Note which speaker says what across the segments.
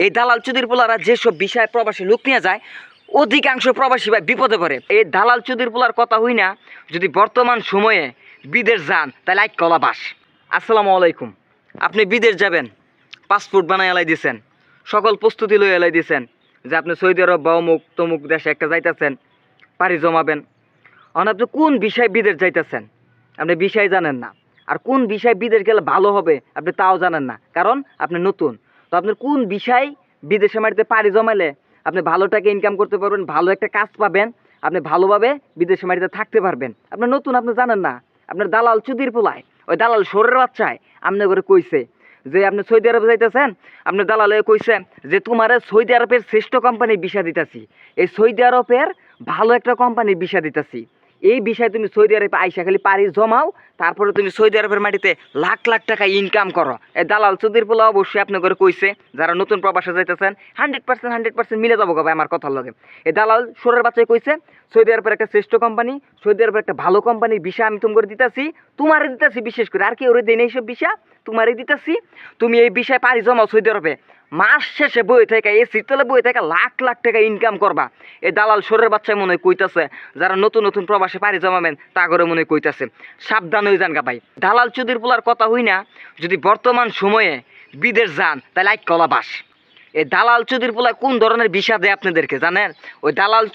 Speaker 1: এই দালাল চুদির পোলারা যেসব বিষয় প্রবাসী লোক নিয়ে যায় অধিকাংশ প্রবাসী ভাই বিপদে পড়ে। এই দালাল চুদির পোলার কথা হই না, যদি বর্তমান সময়ে বিদেশ যান তাহলে এক কলা বাস। আসসালামু আলাইকুম। আপনি বিদেশ যাবেন, পাসপোর্ট বানাই এলাই দিয়েছেন, সকল প্রস্তুতি লই এলাই দিয়েছেন যে আপনি সৌদি আরব বা অমুক তমুক দেশে একটা যাইতেছেন, পাড়ি জমাবেন। এখন আপনি কোন বিষয়ে বিদেশ যাইতেছেন আপনি বিষয় জানেন না, আর কোন বিষয় বিদেশ গেলে ভালো হবে আপনি তাও জানেন না, কারণ আপনি নতুন। তো আপনার কোন বিষয় বিদেশে মাটিতে পাড়ি জমাইলে আপনি ভালো টাকা ইনকাম করতে পারবেন, ভালো একটা কাজ পাবেন, আপনি ভালোভাবে বিদেশে মাটিতে থাকতে পারবেন। আপনি নতুন, আপনি জানেন না। আপনার দালাল চুদির পোলায়, ওই দালাল সরের বাচ্চায় আপনি করে কইছে যে আপনি সৌদি আরবে যাইতেছেন, আপনার দালালে কইছে যে তোমার সৌদি আরবের শ্রেষ্ঠ কোম্পানির ভিসা দিতেছি, এই সৌদি আরবের ভালো একটা কোম্পানির ভিসা দিতেছি, এই বিষয়ে তুমি সৌদি আরবে আইসা খালি পাড়ি জমাও, তারপরে তুমি সৌদি আরবের মাটিতে লাখ লাখ টাকা ইনকাম করো। এই দালাল চুদির পোলা অবশ্যই আপনি করে কইছে যারা নতুন প্রবাসে যাইতেছেন 100% মিলে যাবো ভাই আমার কথার লগে। এই দালাল সোরের বাচ্চায় কইছে সৌদি আরবের একটা শ্রেষ্ঠ কোম্পানি, সৌদি আরবের একটা ভালো কোম্পানির ভিসা আমি তুমি করে দিতেছি, তোমারে দিতেছি, বিশেষ করে আর কি ওরে দেন এইসব ভিসা তোমারে দিতেছি, তুমি এই বিষয়ে পাড়ি জমাও সৌদি আরবে, মাস শেষে বই থেকে এই শীতলে বই থেকে লাখ লাখ টাকা ইনকাম করবা। এই দালাল সোরের বাচ্চায় মনে হয় কইতাছে যারা নতুন নতুন প্রবাসে পাড়ি জমাবেন তা করে মনে হয় কইতাছে। সাবধান হয়ে যান গা ভাই। দালাল চুদির পোলার কথা হই না, যদি বর্তমান সময়ে বিদেশ যান তাহলে এক কলা বাস। এই দালাল চুদির পোলায় কোন ধরনের ভিসা দেয় আপনাদেরকে জানেন? ওই দালাল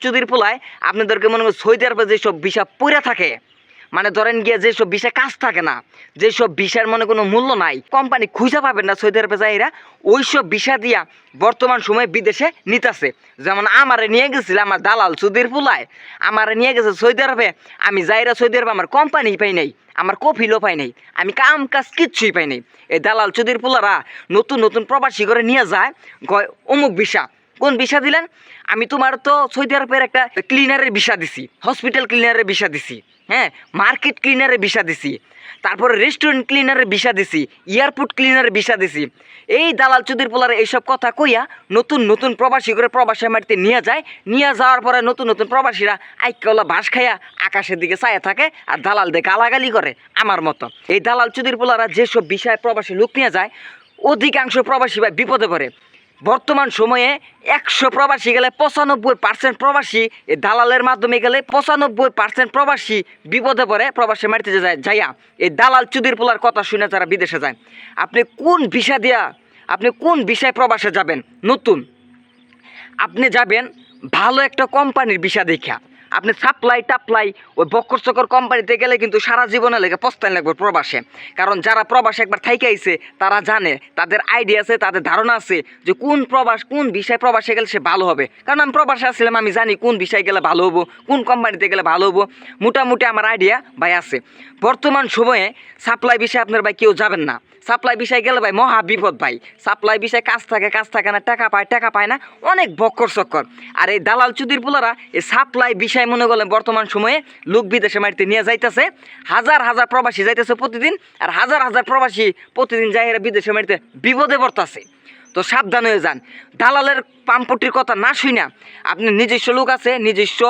Speaker 1: চুদির পোলায় আপনাদেরকে মনে হয় সৌদি আরবে যেসব ভিসা পড়ে থাকে, মানে ধরেন গিয়ে যেসব বিষয় কাজ থাকে না, যেসব বিষয়ের মনে কোনো মূল্য নাই, কোম্পানি খুঁজে পাবেন না সৌদি আরবে যাইরা, ওইসব বিষয় দিয়া বর্তমান সময়ে বিদেশে নিতেছে। যেমন আমারে নিয়ে গেছিল আমার দালাল চুদির পোলায়, আমারে নিয়ে গেছে সৌদি আরবে, আমি যাইরা সৌদি আরবে আমার কোম্পানি পাই নাই, আমার কফিলও পাই নাই, আমি কাম কাজ কিচ্ছুই পাই নাই। এই দালাল চুদির পোলারা নতুন নতুন প্রবাসী করে নিয়ে যায়, কয় অমুক ভিসা। কোন ভিসা দিলেন? আমি তোমার তো সৌদি আরবের একটা ক্লিনারের ভিসা দিছি, হসপিটাল ক্লিনারের ভিসা দিছি, হ্যাঁ, মার্কেট ক্লিনারের ভিসা দিছি, তারপরে রেস্টুরেন্ট ক্লিনারের ভিসা দিছি, এয়ারপোর্ট ক্লিনারের ভিসা দিছি। এই দালাল চুদির পোলারে এইসব কথা কইয়া নতুন নতুন প্রবাসী করে প্রবাসী মাটিতে নিয়ে যায়, নিয়ে যাওয়ার পরে নতুন নতুন প্রবাসীরা আইকলা বাস খাইয়া আকাশের দিকে চায়া থাকে আর দালাল দিয়ে গালাগালি করে আমার মতো। এই দালাল চুদির পোলারা যেসব বিষয়ে প্রবাসী লোক নিয়ে যায় অধিকাংশ প্রবাসী ভাই বিপদে পড়ে। বর্তমান সময়ে 100 প্রবাসী গেলে 95% প্রবাসী এই দালালের মাধ্যমে গেলে 95% প্রবাসী বিপদে পড়ে প্রবাসী মাটিতে যায় যাইয়া এই দালাল চুদির পোলার কথা শুনে যারা বিদেশে যায়। আপনি কোন ভিসা দিয়া, আপনি কোন ভিসায় প্রবাসে যাবেন? নতুন আপনি যাবেন ভালো একটা কোম্পানির ভিসা দেখা, আপনি সাপ্লাই টাপ্লাই ওই বক্কর চক্কর কোম্পানিতে গেলে কিন্তু সারা জীবনে লেগে পস্তান লাগবে প্রবাসে। কারণ যারা প্রবাসে একবার থাইকে আইছে তারা জানে, তাদের আইডিয়া আছে, তাদের ধারণা আছে যে কোন বিষয় প্রবাসে গেলে সে ভালো হবে। কারণ আমি প্রবাসে আসছিলাম, আমি জানি কোন বিষয় গেলে ভালো হবো, কোন কোম্পানিতে গেলে ভালো হবো, মোটামুটি আমার আইডিয়া ভাই আছে। বর্তমান সময়ে সাপ্লাই বিষয়ে আপনার ভাই কেউ যাবেন না। সাপ্লাই বিষয় গেলে ভাই মহা বিপদ ভাই। সাপ্লাই বিষয়ে কাজ থাকে না, টাকা পায় না, অনেক বক্কর চক্কর। আর এই দালাল চুদির পোলারা এই সাপ্লাই বিষয় মনে করলেন বর্তমান সময়ে লোক বিদেশে মাটিতে নিয়ে যাইতেছে, হাজার হাজার প্রবাসী যাইতেছে প্রতিদিন, আর হাজার হাজার প্রবাসী প্রতিদিন যাই বিদেশে মাটিতে বিপদে পড়তেছে। তো সাবধান হয়ে যান। দালালের পাম্পটির কথা না শুনা আপনি নিজস্ব লোক আছে, নিজস্ব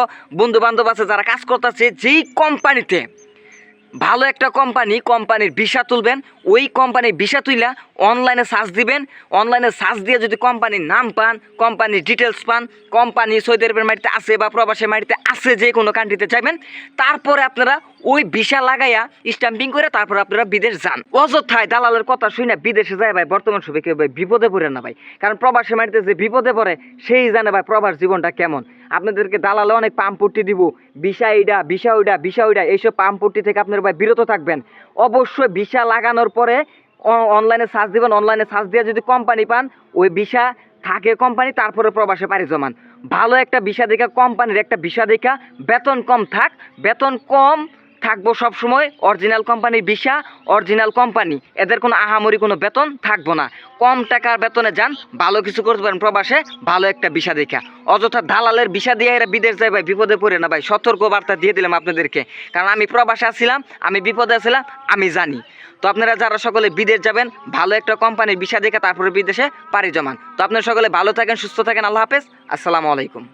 Speaker 1: বন্ধু বান্ধব আছে যারা কাজ করতেছে যেই কোম্পানিতে, ভালো একটা কোম্পানির ভিসা তুলবেন, ওই কোম্পানির ভিসা তুইলা অনলাইনে সার্চ দিবেন, অনলাইনে সার্চ দিয়ে যদি কোম্পানির নাম পান, কোম্পানির ডিটেলস পান, কোম্পানি সৌদি আরবের মাটিতে আছে বা প্রবাসের মাটিতে আছে, যে কোনো কান্ট্রিতে যাবেন, তারপরে আপনারা ওই ভিসা লাগাইয়া স্ট্যাম্পিং করে তারপরে আপনারা বিদেশ যান। অযথায় দালালের কথা শুনে বিদেশে যায় ভাই বর্তমান সময়ে কেউ ভাই বিপদে পড়ে না ভাই। কারণ প্রবাসের মাটিতে যে বিপদে পড়ে সেই জানে ভাই প্রবাস জীবনটা কেমন। আপনাদেরকে দালালে অনেক পাম্পটি দিব, ভিসা ওইটা এইসব পাম্পটি থেকে আপনারা ভাই বিরত থাকবেন। অবশ্যই ভিসা লাগানোর পরে অনলাইনে সার্চ দিবেন, অনলাইনে সার্চ দিয়ে যদি কোম্পানি পান, ওই ভিসা থাকে কোম্পানি, তারপরে প্রবাসে পাড়ি জমান। ভালো একটা ভিসা দেখা, কোম্পানির একটা ভিসা দেখা, বেতন কম থাকবো সবসময়, অরিজিনাল কোম্পানির ভিসা, অরিজিনাল কোম্পানি, এদের কোনো আহামরি কোনো বেতন থাকবো না। কম টাকার বেতনে যান, ভালো কিছু করতে পারেন প্রবাসে, ভালো একটা ভিসা দেখা। অযথা দালালের ভিসা দিয়ে এরা বিদেশ যায় ভাই বিপদে পড়ে না ভাই। সতর্ক বার্তা দিয়ে দিলাম আপনাদেরকে, কারণ আমি প্রবাসে আসছিলাম, আমি বিপদে আসছিলাম, আমি জানি। তো আপনারা যারা সকলে বিদেশ যাবেন ভালো একটা কোম্পানির ভিসা দেখে তারপরে বিদেশে পাড়ি জমান। তো আপনারা সকলে ভালো থাকেন, সুস্থ থাকেন। আল্লাহ হাফেজ, আসসালামু আলাইকুম।